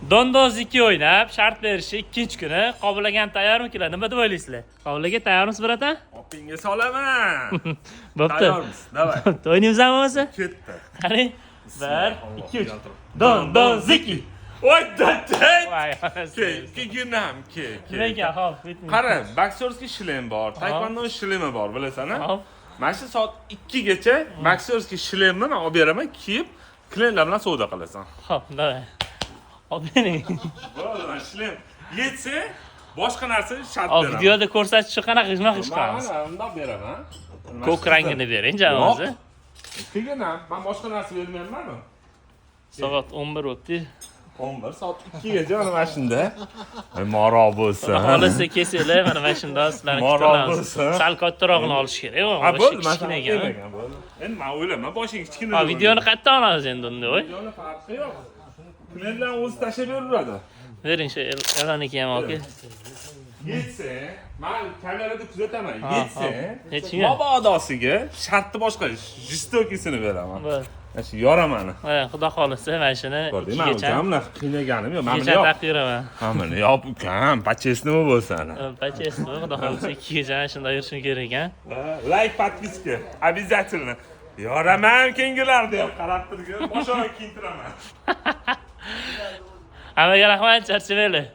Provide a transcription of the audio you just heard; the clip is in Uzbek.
Dondoz 2 o'ynab, shart berishi 2-kuni qobillagan tayyormikilar? Nima deb o'ylaysizlar? Qobillaga tayyormisiz birata? Opingga solaman. Bo'pti. Tayyormiz. Davay. O'ynaymizmi bo'lmasa? Ketdi. Qarang. 1, 2, 3. Dondoz 2. Voy datay. Voy, Keginam, ke. Nega, hop, bitmi. Qara, boksyorskiy shlem bor, taekwondo shlemi bor, bilasan-a? Hop. Mana shu soat 2 gacha boksyorskiy shlemni men olib beraman, kiyib, klientlar bilan savdo qilasan. Hop, davay. Olib bering. Bo'ldi, shlem. Yetsa, boshqa narsa shart Hop, beraman. videoda ko'rsatish qanaqa qilamiz? Mana undoq beraman. Ko'k rangini bering, jamoasi. Keginam, men boshqa narsa bermayapman-ku. Soat 11 o'tdi. 11 soat 2 gacha mana shunda. Moro bo'lsa. Xohlasa kesinglar, mana mana shunda sizlarni Moro kutamiz. bo'lsa. Sal kattaroqni olish kerak. Ha, bo'ldi, kichkina ekan. Endi men o'ylayman, boshing kichkina. Ha, videoni qayerdan olamiz endi unda, voy? Videoni farqi yo'q. Klientlar o'zi tashlab beraveradi. Bering shu e'loniki ham oke. Yetsa, men kamerada kuzataman. Yetsa, Yetishgan. mobodosiga shartni boshqa jistokisini beraman. Bo'ldi. Mana shu yoramani. Ha, xudo xolisa mana shuni Ko'rdingmi? Men ukamni qiynaganim yo'q. Mana kecha yo'q. taqib yuraman. Mana yo'q ukam, pachesnimi bo'lsa. Pachesni, xudo xolisa 2 kecha mana shunda yurishim kerak ekan. Like, подписка. Обязательно. Yoraman kengilar deb qarab turgan, boshog'i kiyintiraman. Hammaga rahmat, charchamanglar.